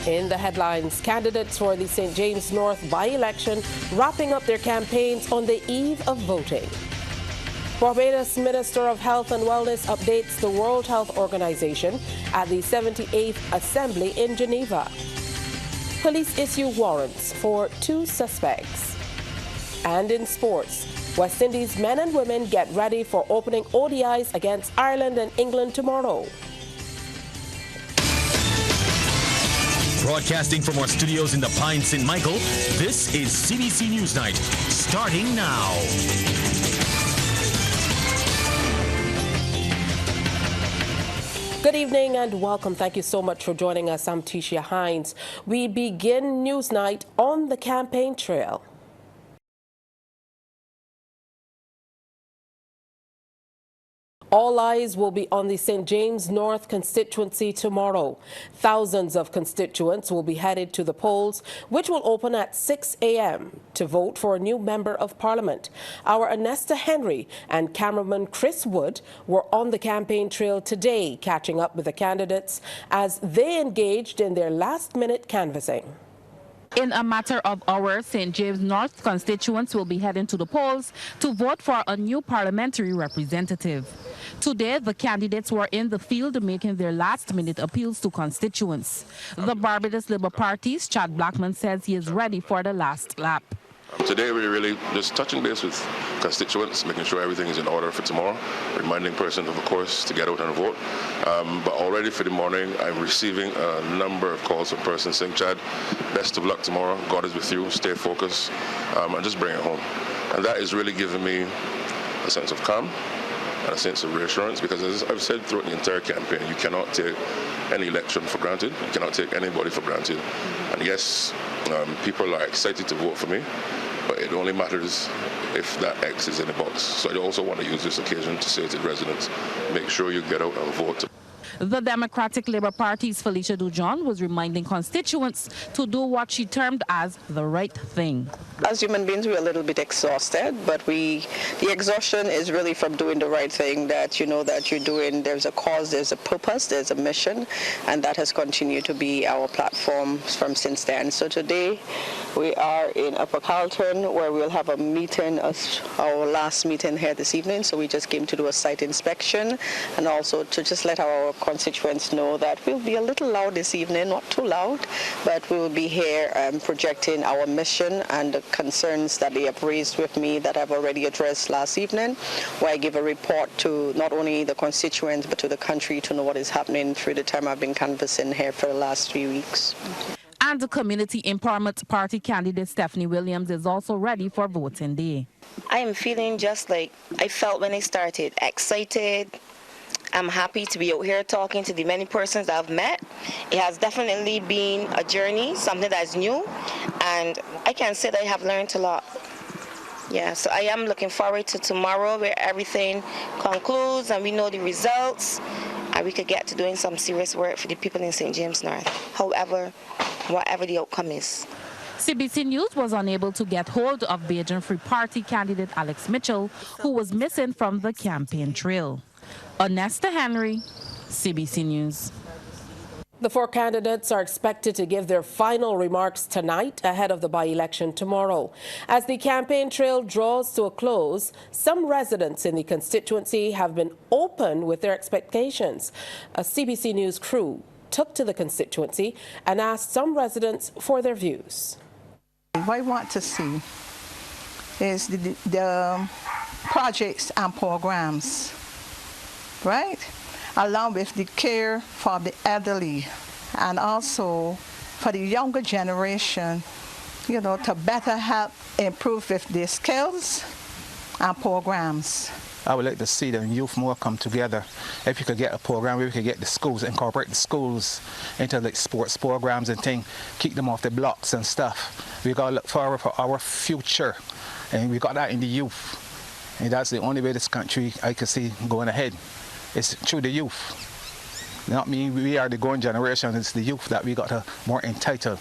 In the headlines, candidates for the St. James North by-election wrapping up their campaigns on the eve of voting. Barbados Minister of Health and Wellness updates the World Health Organization at the 78th Assembly in Geneva. Police issue warrants for 2 suspects. And in sports, West Indies men and women get ready for opening ODIs against Ireland and England tomorrow. Broadcasting from our studios in the Pine St. Michael, this is CBC NewsNight, starting now. Good evening and welcome. Thank you so much for joining us. I'm Tisha Hines. We begin Newsnight on the campaign trail. All eyes will be on the St. James North constituency tomorrow. Thousands of constituents will be headed to the polls, which will open at 6 a.m. to vote for a new member of parliament. Our Anesta Henry and cameraman Chris Wood were on the campaign trail today, catching up with the candidates as they engaged in their last-minute canvassing. In a matter of hours, St. James North constituents will be heading to the polls to vote for a new parliamentary representative. Today, the candidates were in the field making their last-minute appeals to constituents. The Barbados Labour Party's Chad Blackman says he is ready for the last lap. Today we're really just touching base with constituents, making sure everything is in order for tomorrow, reminding persons, of course, to get out and vote. But already for the morning, I'm receiving a number of calls from persons saying, Chad, best of luck tomorrow, God is with you, stay focused, and just bring it home. And that is really giving me a sense of calm and a sense of reassurance, because as I've said throughout the entire campaign, you cannot take any election for granted, you cannot take anybody for granted. And yes, people are excited to vote for me, but it only matters if that X is in the box. So I also want to use this occasion to say to residents, make sure you get out and vote. The Democratic Labour Party's Felicia Dujon was reminding constituents to do what she termed as the right thing. As human beings, we're a little bit exhausted, but the exhaustion is really from doing the right thing, that you know that you're doing, there's a cause, there's a purpose, there's a mission, and that has continued to be our platform from since then. So today, we are in Upper Carlton, where we'll have a meeting, our last meeting here this evening. So we just came to do a site inspection and also to just let our constituents know that we'll be a little loud this evening, not too loud, but we will be here projecting our mission and the concerns that they have raised with me that I've already addressed last evening, where I give a report to not only the constituents but to the country to know what is happening through the time I've been canvassing here for the last 3 weeks. And the Community Empowerment Party candidate Stephanie Williams is also ready for voting day. I am feeling just like I felt when I started, excited. I'm happy to be out here talking to the many persons I've met. It has definitely been a journey, something that's new, and I can say that I have learned a lot. Yeah, so I am looking forward to tomorrow, where everything concludes and we know the results, and we could get to doing some serious work for the people in St. James North, whatever the outcome is. CBC News was unable to get hold of Bajan Free Party candidate Alex Mitchell, who was missing from the campaign trail. Anesta Henry, CBC News. The 4 candidates are expected to give their final remarks tonight ahead of the by-election tomorrow. As the campaign trail draws to a close, some residents in the constituency have been open with their expectations. A CBC News crew took to the constituency and asked some residents for their views. What I want to see is the projects and programs, right? Along with the care for the elderly and also for the younger generation, you know, to better help improve with their skills and programs. I would like to see the youth more come together. If you could get a program where we could get the schools, incorporate the schools into like sports programs and things, keep them off the blocks and stuff. We got to look forward for our future, and we got that in the youth. And that's the only way this country I can see going ahead. It's through the youth. Not me, we are the growing generation, it's the youth that we got to more entitled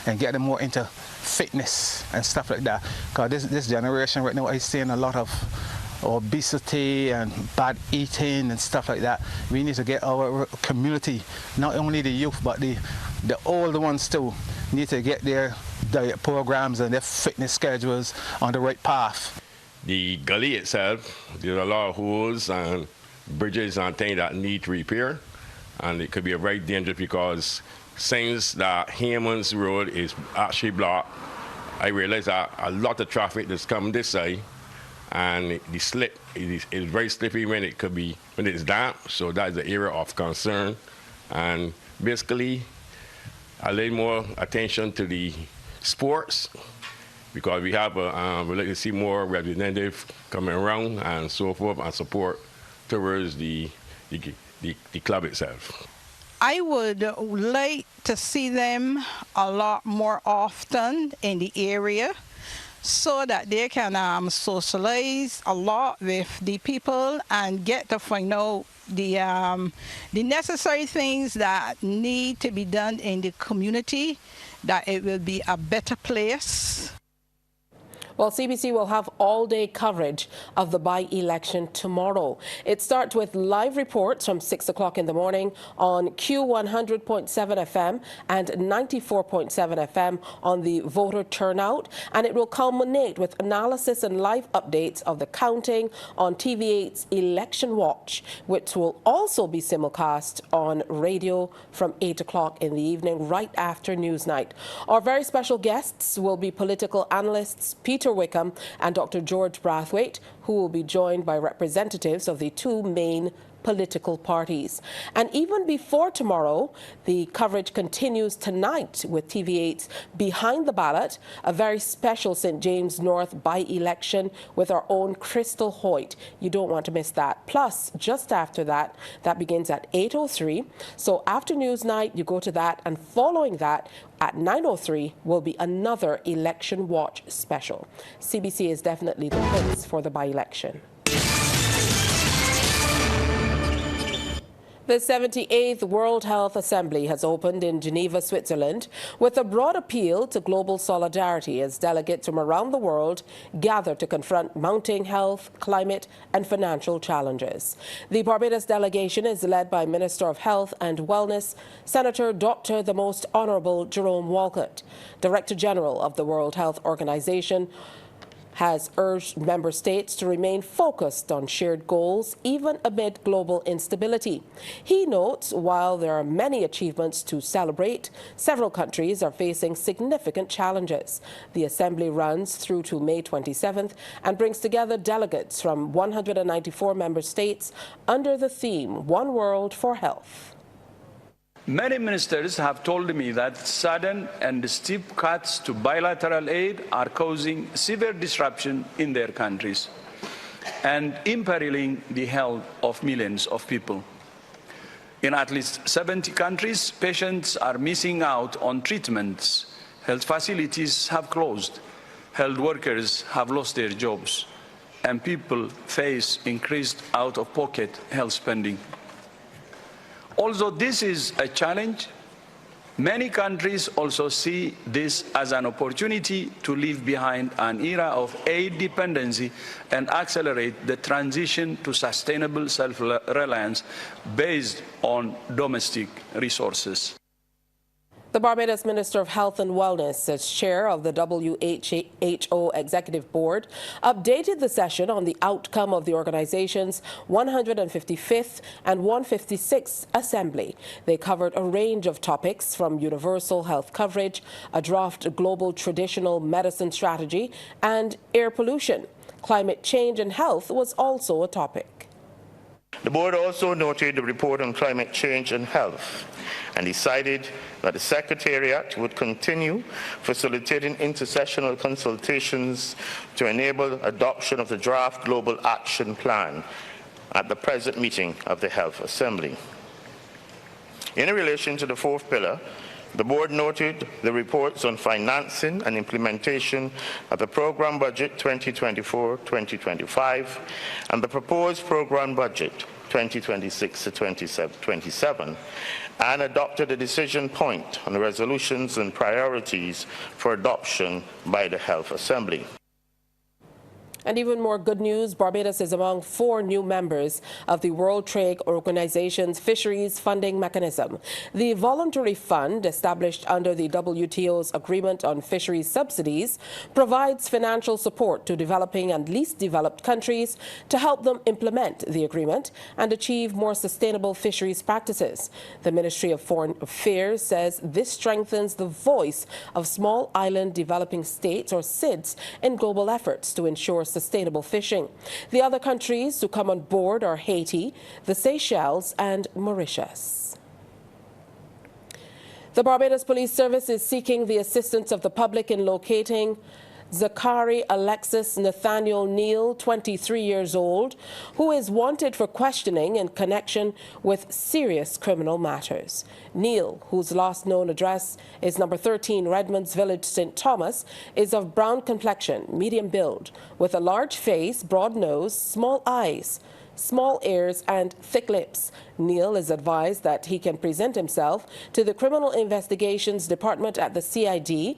and get them more into fitness and stuff like that. Because this generation right now is seeing a lot of obesity and bad eating and stuff like that. We need to get our community, not only the youth, but the the older ones too need to get their diet programs and their fitness schedules on the right path. The gully itself, there's a lot of holes and bridges and things that need repair, and it could be very dangerous because since that Hammond's Road is actually blocked, I realize that a lot of traffic that's come this side, and the slip is very slippery when it's damp, so that is the area of concern. And basically, I lay more attention to the sports because we have we like to see more representatives coming around and so forth and support towards the club itself. I would like to see them a lot more often in the area so that they can socialize a lot with the people and get to find out the necessary things that need to be done in the community, that it will be a better place. Well, CBC will have all-day coverage of the by-election tomorrow. It starts with live reports from 6 o'clock in the morning on Q100.7 FM and 94.7 FM on the voter turnout, and it will culminate with analysis and live updates of the counting on TV8's Election Watch, which will also be simulcast on radio from 8 o'clock in the evening, right after Newsnight. Our very special guests will be political analysts Peter Wickham and Dr. George Brathwaite, who will be joined by representatives of the two main political parties. And even before tomorrow, the coverage continues tonight with TV8's Behind the Ballot, a very special St. James North by-election with our own Crystal Hoyt. You don't want to miss that. Plus, just after that, that begins at 8:03. So after Newsnight, you go to that, and following that, at 9:03 will be another Election Watch special. CBC is definitely the place for the by-election. The 78th World Health Assembly has opened in Geneva, Switzerland, with a broad appeal to global solidarity as delegates from around the world gather to confront mounting health, climate and financial challenges. The Barbados delegation is led by Minister of Health and Wellness, Senator Dr. the Most Honourable Jerome Walcott. Director General of the World Health Organization has urged member states to remain focused on shared goals, even amid global instability. He notes while there are many achievements to celebrate, several countries are facing significant challenges. The Assembly runs through to May 27th and brings together delegates from 194 member states under the theme One World for Health. Many ministers have told me that sudden and steep cuts to bilateral aid are causing severe disruption in their countries and imperiling the health of millions of people. In at least 70 countries, patients are missing out on treatments, health facilities have closed, health workers have lost their jobs, and people face increased out-of-pocket health spending. Although this is a challenge, many countries also see this as an opportunity to leave behind an era of aid dependency and accelerate the transition to sustainable self-reliance based on domestic resources. The Barbados Minister of Health and Wellness, as chair of the WHO Executive Board, updated the session on the outcome of the organization's 155th and 156th Assembly. They covered a range of topics from universal health coverage, a draft global traditional medicine strategy, and air pollution. Climate change and health was also a topic. The board also noted the report on climate change and health and decided that the Secretariat would continue facilitating intersessional consultations to enable adoption of the draft Global Action Plan at the present meeting of the Health Assembly. In relation to the fourth pillar, the board noted the reports on financing and implementation of the Programme Budget 2024-2025 and the proposed Programme Budget 2026 to 2027, and adopted a decision point on the resolutions and priorities for adoption by the Health Assembly. And even more good news, Barbados is among 4 new members of the World Trade Organization's Fisheries Funding Mechanism. The voluntary fund, established under the WTO's Agreement on Fisheries Subsidies, provides financial support to developing and least developed countries to help them implement the agreement and achieve more sustainable fisheries practices. The Ministry of Foreign Affairs says this strengthens the voice of small island developing states, or SIDS, in global efforts to ensure sustainable fishing. The other countries to come on board are Haiti, the Seychelles, and Mauritius. The Barbados Police Service is seeking the assistance of the public in locating Zachary Alexis Nathaniel Neal, 23 years old, who is wanted for questioning in connection with serious criminal matters. Neal, whose last known address is number 13 Redmonds Village, St. Thomas, is of brown complexion, medium build, with a large face, broad nose, small eyes, small ears and thick lips. Neal is advised that he can present himself to the Criminal Investigations Department at the CID,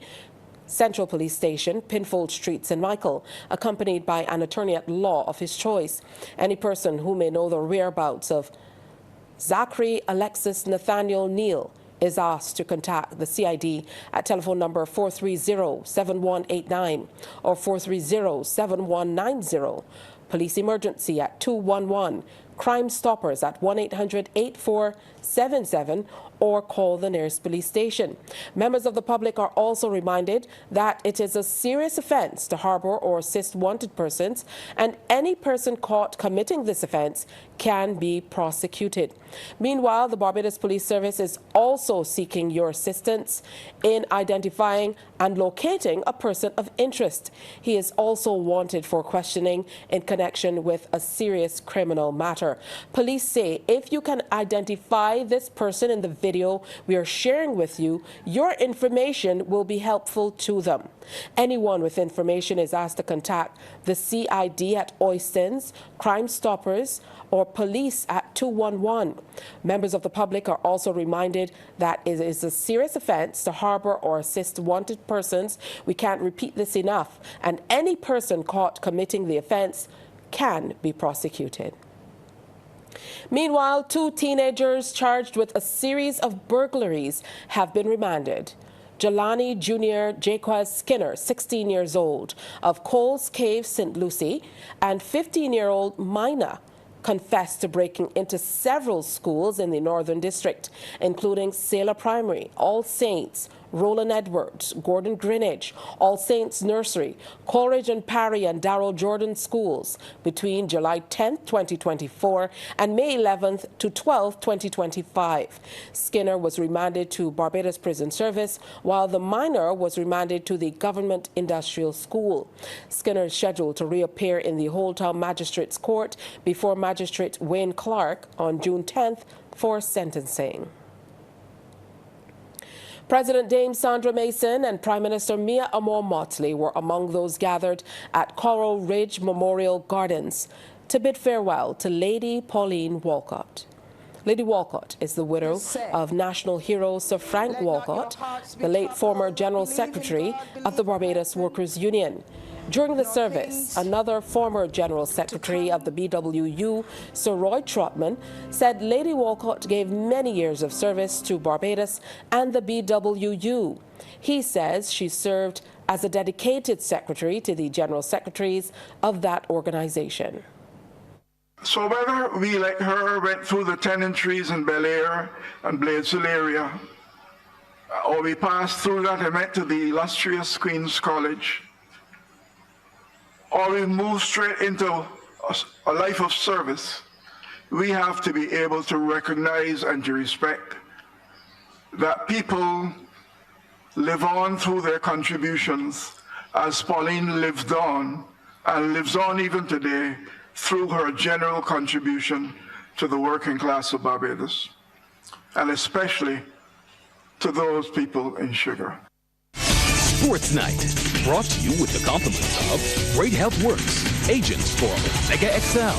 Central Police Station, Pinfold Street, St. Michael, accompanied by an attorney at law of his choice. Any person who may know the whereabouts of Zachary Alexis Nathaniel Neal is asked to contact the CID at telephone number 430-7189 or 430-7190, police emergency at 211, Crime Stoppers at 1-800-8477, or call the nearest police station. Members of the public are also reminded that it is a serious offense to harbor or assist wanted persons, and any person caught committing this offense can be prosecuted. Meanwhile, the Barbados Police Service is also seeking your assistance in identifying and locating a person of interest. He is also wanted for questioning in connection with a serious criminal matter. Police say if you can identify this person in the video we are sharing with you, your information will be helpful to them. Anyone with information is asked to contact the CID at Oystons, Crime Stoppers, or police at 211. Members of the public are also reminded that it is a serious offense to harbor or assist wanted persons. We can't repeat this enough, and any person caught committing the offense can be prosecuted. Meanwhile, 2 teenagers charged with a series of burglaries have been remanded. Jelani Jr. Jaquez Skinner, 16 years old, of Coles Cave, St. Lucie, and 15-year-old Mina confessed to breaking into several schools in the Northern District, including Sailor Primary, All Saints, Roland Edwards, Gordon Greenwich, All Saints Nursery, Coleridge and Parry and Darrell Jordan schools between July 10, 2024 and May 11 to 12, 2025. Skinner was remanded to Barbados Prison Service, while the minor was remanded to the Government Industrial School. Skinner is scheduled to reappear in the Old Town Magistrates Court before Magistrate Wayne Clark on June 10th for sentencing. President Dame Sandra Mason and Prime Minister Mia Amor-Motley were among those gathered at Coral Ridge Memorial Gardens to bid farewell to Lady Pauline Walcott. Lady Walcott is the widow of national hero Sir Frank Walcott, the late former General Secretary of the Barbados Workers' Union. During the service, another former General Secretary of the BWU, Sir Roy Trotman, said Lady Walcott gave many years of service to Barbados and the BWU. He says she served as a dedicated secretary to the General Secretaries of that organization. So whether we, like her, went through the tenantries in Bel Air and Bladesville area, or we passed through that and went to the illustrious Queen's College, or we move straight into a life of service, we have to be able to recognize and to respect that people live on through their contributions, as Pauline lived on and lives on even today through her general contribution to the working class of Barbados, and especially to those people in sugar. Sports Night, brought to you with the compliments of Great Health Works, agents for Omega XL.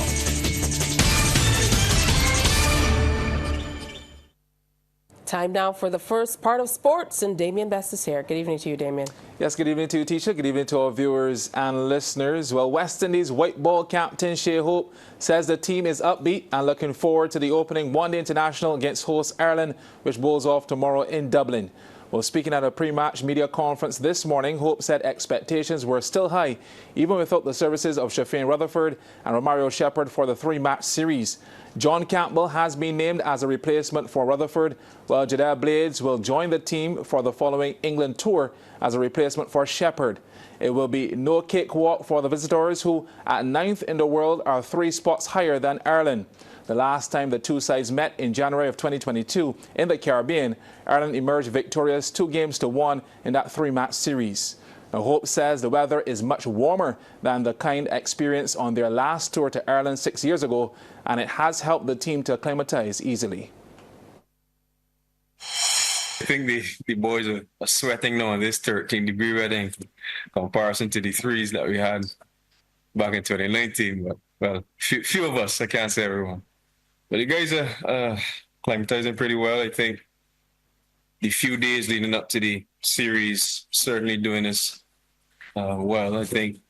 Time now for the first part of sports, and Damien Best is here. Good evening to you, Damien. Yes, good evening to you, Tisha. Good evening to our viewers and listeners. Well, West Indies white ball captain Shea Hope says the team is upbeat and looking forward to the opening one-day international against host Ireland, which bowls off tomorrow in Dublin. Well, speaking at a pre-match media conference this morning, Hope said expectations were still high, even without the services of Shafane Rutherford and Romario Shepherd for the three-match series. John Campbell has been named as a replacement for Rutherford, while Jadea Blades will join the team for the following England tour as a replacement for Shepherd. It will be no cakewalk for the visitors, who at 9th in the world are 3 spots higher than Ireland. The last time the two sides met in January of 2022 in the Caribbean, Ireland emerged victorious 2-1 in that three-match series. Now, Hope says the weather is much warmer than the kind experienced on their last tour to Ireland 6 years ago, and it has helped the team to acclimatise easily. I think the boys are sweating now on this 13-degree weather in comparison to the threes that we had back in 2019. But, well, few of us, I can't say everyone. But the guys are acclimatizing pretty well. I think the few days leading up to the series certainly doing this well. I think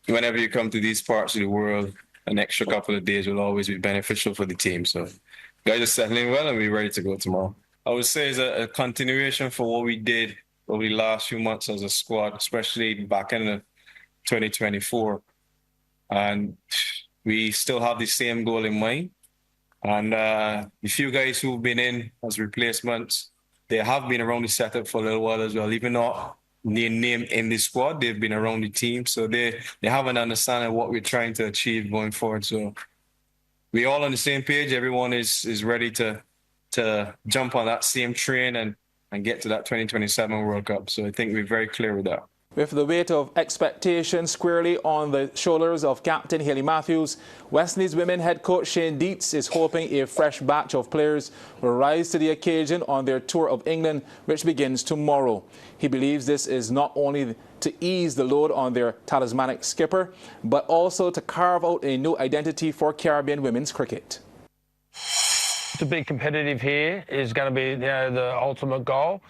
whenever you come to these parts of the world, an extra couple of days will always be beneficial for the team. So guys are settling well and we're ready to go tomorrow. I would say it's a continuation for what we did over the last few months as a squad, especially back in 2024. And we still have the same goal in mind. And the few guys who've been in as replacements, they have been around the setup for a little while as well. Even not named in the squad, they've been around the team. So they have an understanding of what we're trying to achieve going forward. So we're all on the same page. Everyone is ready to jump on that same train and get to that 2027 World Cup. So I think we're very clear with that. With the weight of expectation squarely on the shoulders of Captain Hayley Matthews, West Indies women head coach Shane Dietz is hoping a fresh batch of players will rise to the occasion on their tour of England, which begins tomorrow. He believes this is not only to ease the load on their talismanic skipper, but also to carve out a new identity for Caribbean women's cricket. To be competitive here is going to be the ultimate goal.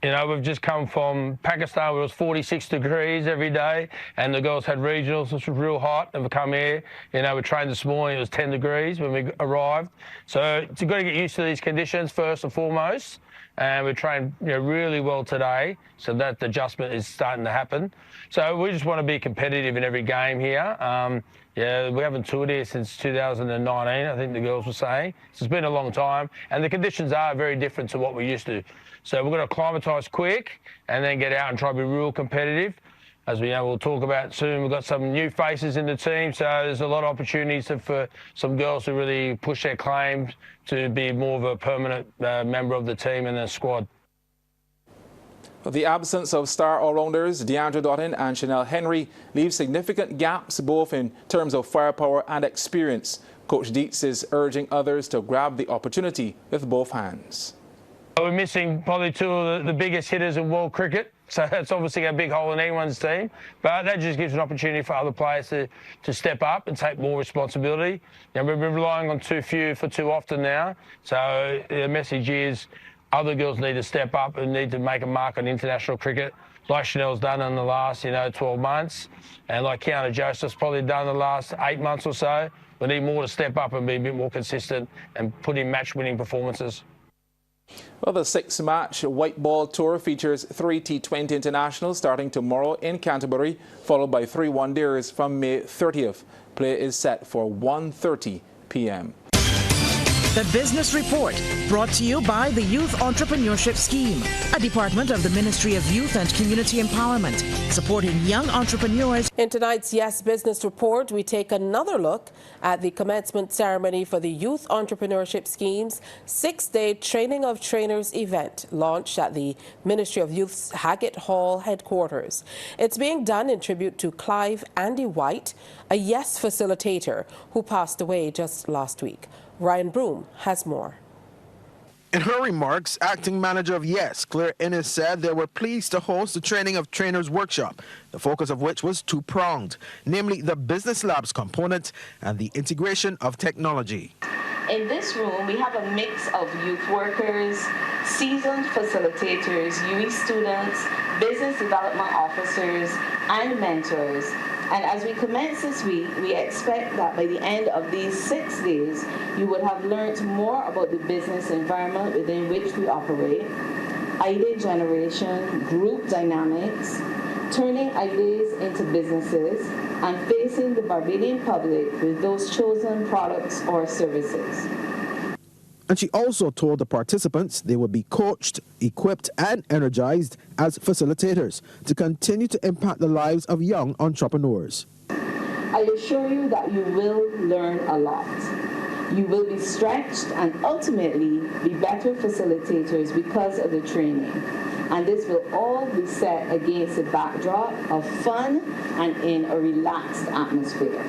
We've just come from Pakistan, where it was 46 degrees every day, and the girls had regionals, which was real hot, and we come here. We trained this morning, it was 10 degrees when we arrived. So you've got to get used to these conditions first and foremost, and we trained really well today, so that adjustment is starting to happen. So we just want to be competitive in every game here. We haven't toured here since 2019, I think the girls were saying. So it's been a long time, and the conditions are very different to what we used to. So we're going to acclimatise quick and then get out and try to be real competitive. As we know, we'll talk about soon, we've got some new faces in the team, so there's a lot of opportunities for some girls to really push their claims to be more of a permanent member of the team and the squad. The absence of star all-rounders Deandra Dottin and Chanel Henry leaves significant gaps both in terms of firepower and experience. Coach Dietz is urging others to grab the opportunity with both hands. We're missing probably 2 of the biggest hitters in world cricket, so that's obviously a big hole in anyone's team. But that just gives an opportunity for other players to step up and take more responsibility. We've been relying on too few for too often now, so the message is other girls need to step up and need to make a mark on international cricket, like Chanel's done in the last 12 months, and like Kiana Joseph's probably done in the last 8 months or so. We need more to step up and be a bit more consistent and put in match-winning performances. Well, the 6-match white ball tour features 3 T20 internationals starting tomorrow in Canterbury, followed by 3 one-dayers from May 30th. Play is set for 1:30 p.m. The Business Report, brought to you by the Youth Entrepreneurship Scheme, a department of the Ministry of Youth and Community Empowerment, supporting young entrepreneurs. In tonight's Yes Business Report, we take another look at the commencement ceremony for the Youth Entrepreneurship Scheme's 6-day Training of Trainers event, launched at the Ministry of Youth's Haggett Hall headquarters. It's being done in tribute to Clive Andy White, a Yes facilitator who passed away just last week. Ryan Broom has more. In her remarks, acting manager of Yes, Claire Innes, said they were pleased to host the Training of Trainers workshop, the focus of which was two-pronged, namely the business labs component and the integration of technology. In this room, we have a mix of youth workers, seasoned facilitators, UE students, business development officers, and mentors. And as we commence this week, we expect that by the end of these 6 days, you would have learned more about the business environment within which we operate, idea generation, group dynamics, turning ideas into businesses, and facing the Barbadian public with those chosen products or services. And she also told the participants they would be coached, equipped, and energized as facilitators to continue to impact the lives of young entrepreneurs. I assure you that you will learn a lot. You will be stretched and ultimately be better facilitators because of the training. And this will all be set against a backdrop of fun and in a relaxed atmosphere.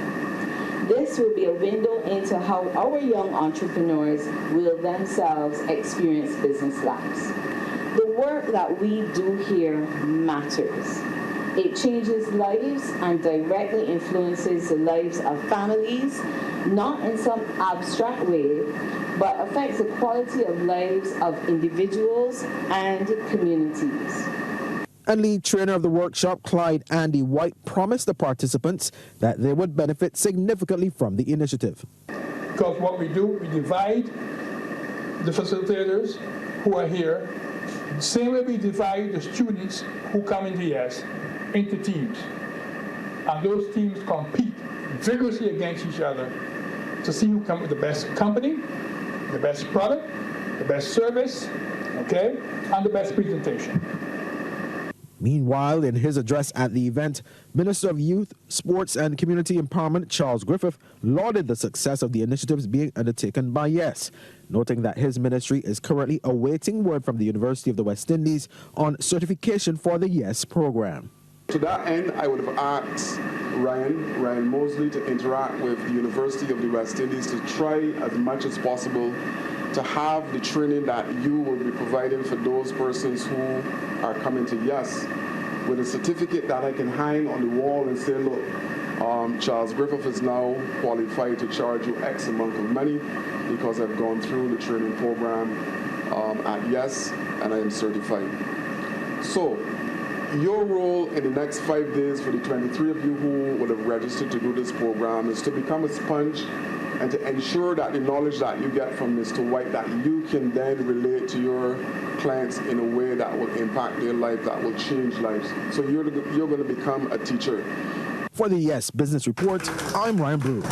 This will be a window into how our young entrepreneurs will themselves experience business lives. The work that we do here matters. It changes lives and directly influences the lives of families, not in some abstract way, but affects the quality of lives of individuals and communities. And lead trainer of the workshop, Clyde Andy White, promised the participants that they would benefit significantly from the initiative. Because what we do, we divide the facilitators who are here, the same way we divide the students who come into YES into teams. And those teams compete vigorously against each other to see who comes with the best company, the best product, the best service, okay, and the best presentation. Meanwhile, in his address at the event, Minister of Youth, Sports and Community Empowerment Charles Griffith lauded the success of the initiatives being undertaken by YES, noting that his ministry is currently awaiting word from the University of the West Indies on certification for the YES program. To that end, I would have asked Ryan Mosley to interact with the University of the West Indies to try as much as possible to have the training that you will be providing for those persons who are coming to YES with a certificate that I can hang on the wall and say, look, Charles Griffith is now qualified to charge you X amount of money because I've gone through the training program at YES and I am certified. So your role in the next 5 days for the 23 of you who would have registered to do this program is to become a sponge and to ensure that the knowledge that you get from Mr. White, that you can then relate to your clients in a way that will impact their life, that will change lives. So you're going to become a teacher. For the YES Business Report, I'm Ryan Brew.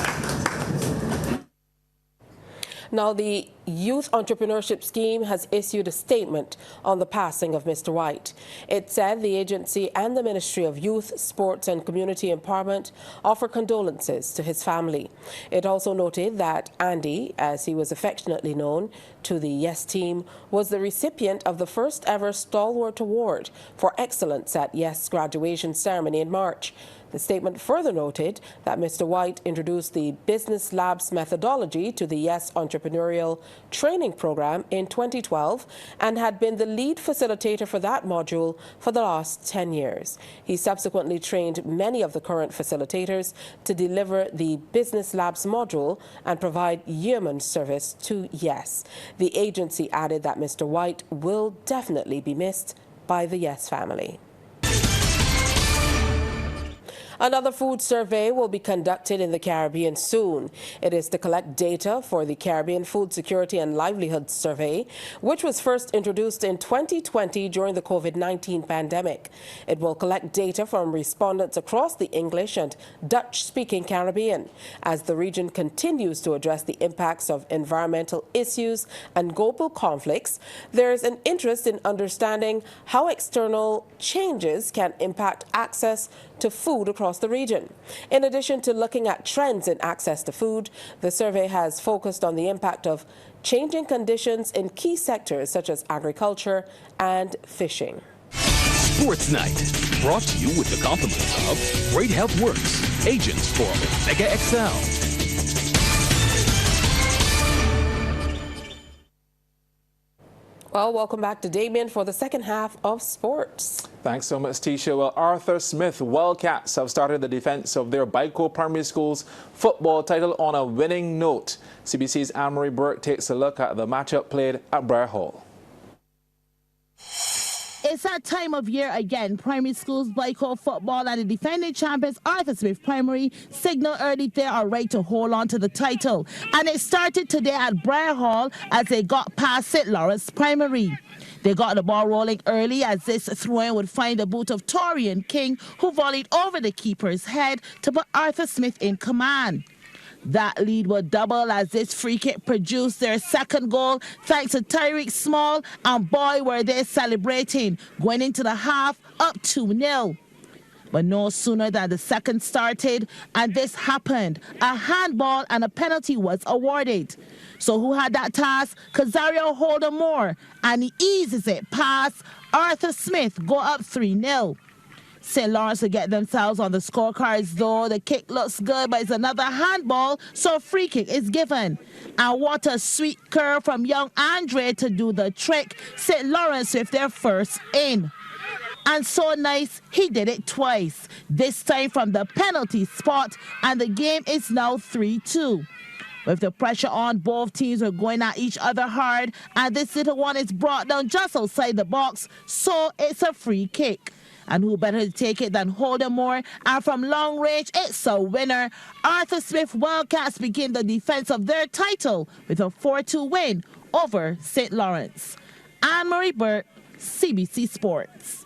Now, the Youth Entrepreneurship Scheme has issued a statement on the passing of Mr. White. It said the agency and the Ministry of Youth, Sports and Community Empowerment offer condolences to his family. It also noted that Andy, as he was affectionately known to the YES team, was the recipient of the first ever Stalwart Award for excellence at YES graduation ceremony in March. The statement further noted that Mr. White introduced the Business Labs methodology to the YES Entrepreneurial Training Program in 2012 and had been the lead facilitator for that module for the last 10 years. He subsequently trained many of the current facilitators to deliver the Business Labs module and provide yeoman service to YES. The agency added that Mr. White will definitely be missed by the YES family. Another food survey will be conducted in the Caribbean soon. It is to collect data for the Caribbean Food Security and Livelihood Survey, which was first introduced in 2020 during the COVID-19 pandemic. It will collect data from respondents across the English and Dutch-speaking Caribbean. As the region continues to address the impacts of environmental issues and global conflicts, there is an interest in understanding how external changes can impact access to food across the region. In addition to looking at trends in access to food, the survey has focused on the impact of changing conditions in key sectors such as agriculture and fishing. Sports Night, brought to you with the compliments of Great Health Works, agents for Omega XL. Well, welcome back to Damien for the second half of sports. Thanks so much, Tisha. Well, Arthur Smith Wildcats have started the defense of their Bico Primary School's football title on a winning note. CBC's Anne-Marie Burke takes a look at the matchup played at Briar Hall. It's that time of year again. Primary schools, Bico football, and the defending champions Arthur Smith Primary signal early they are right to hold on to the title. And it started today at Briar Hall as they got past St. Lawrence Primary. They got the ball rolling early as this throw-in would find the boot of Torian King, who volleyed over the keeper's head to put Arthur Smith in command. That lead would double as this free kick produced their second goal thanks to Tyreek Small, and boy were they celebrating, going into the half up 2-0. But no sooner than the second started and this happened. A handball and a penalty was awarded. So who had that task? Casario Holder-Moore, and he eases it past Arthur Smith, go up 3-0. St. Lawrence will get themselves on the scorecards though. The kick looks good, but it's another handball, so a free kick is given. And what a sweet curve from young Andre to do the trick. St. Lawrence with their first in. And so nice, he did it twice. This time from the penalty spot, and the game is now 3-2. With the pressure on, both teams are going at each other hard, and this little one is brought down just outside the box, so it's a free kick. And who better to take it than Holder-Moore? And from long range, it's a winner. Arthur Smith Wildcats begin the defense of their title with a 4-2 win over St. Lawrence. Anne-Marie Burke, CBC Sports.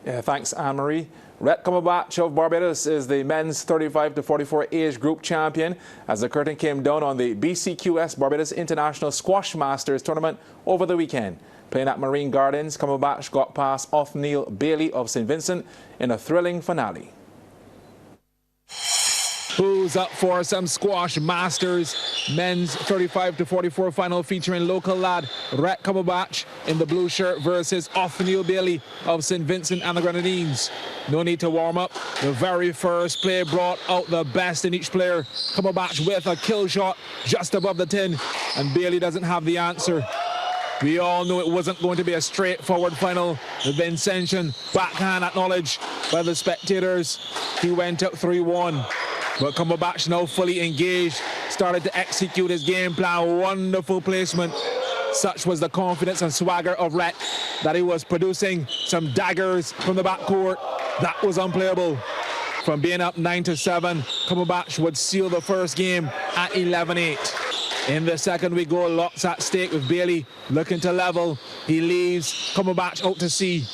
Yeah, thanks, Anne-Marie. Rhett Cumberbatch of Barbados is the men's 35-44 age group champion as the curtain came down on the BCQS Barbados International Squash Masters tournament over the weekend. Playing at Marine Gardens, Cumberbatch got past Othniel Bailey of St. Vincent in a thrilling finale. Who's up for some Squash Masters men's 35-44 final featuring local lad Rhett Cumberbatch in the blue shirt versus Othniel Bailey of St. Vincent and the Grenadines. No need to warm up. The very first play brought out the best in each player. Cumberbatch with a kill shot just above the tin, and Bailey doesn't have the answer. We all knew it wasn't going to be a straightforward final. The Vincentian backhand acknowledged by the spectators. He went up 3-1. But Cumberbatch, now fully engaged, started to execute his game plan. Wonderful placement. Such was the confidence and swagger of Rhett that he was producing some daggers from the backcourt. That was unplayable. From being up 9-7, Cumberbatch would seal the first game at 11-8. In the second we go, lots at stake with Bailey looking to level. He leaves Cumberbatch out to sea.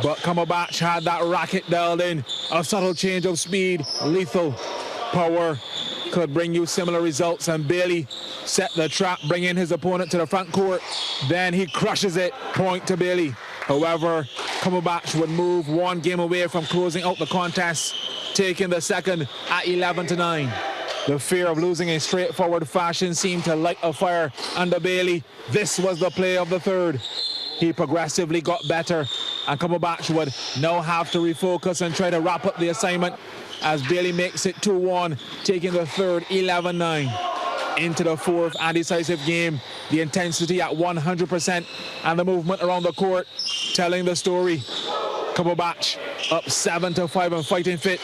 But Cumberbatch had that racket dialed in. A subtle change of speed, lethal. Power could bring you similar results, and Bailey set the trap, bringing his opponent to the front court. Then he crushes it, point to Bailey. However, Cumberbatch would move one game away from closing out the contest, taking the second at 11-9. The fear of losing in straightforward fashion seemed to light a fire under Bailey. This was the play of the third. He progressively got better, and Cumberbatch would now have to refocus and try to wrap up the assignment as Bailey makes it 2-1, taking the third 11-9. Into the fourth and decisive game, the intensity at 100% and the movement around the court telling the story. Cumberbatch up 7-5 and fighting fit.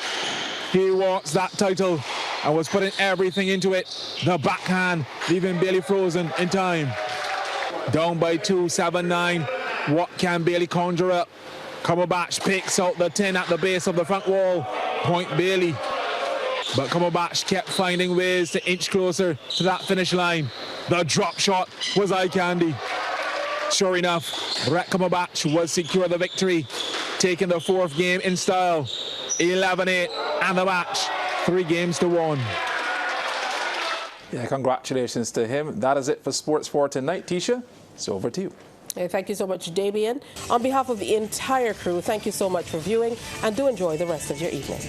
He wants that title and was putting everything into it. The backhand leaving Bailey frozen in time. Down by 2, 7-9. What can Bailey conjure up? Cumberbatch picks out the 10 at the base of the front wall. Point Bailey. But Cumberbatch kept finding ways to inch closer to that finish line. The drop shot was eye candy. Sure enough, Rhett Cumberbatch was secure the victory, taking the fourth game in style. 11-8 and the match 3-1. Yeah, congratulations to him. That is it for Sports for tonight. Tisha, it's over to you. Hey, thank you so much, Damien. On behalf of the entire crew, thank you so much for viewing, and do enjoy the rest of your evening.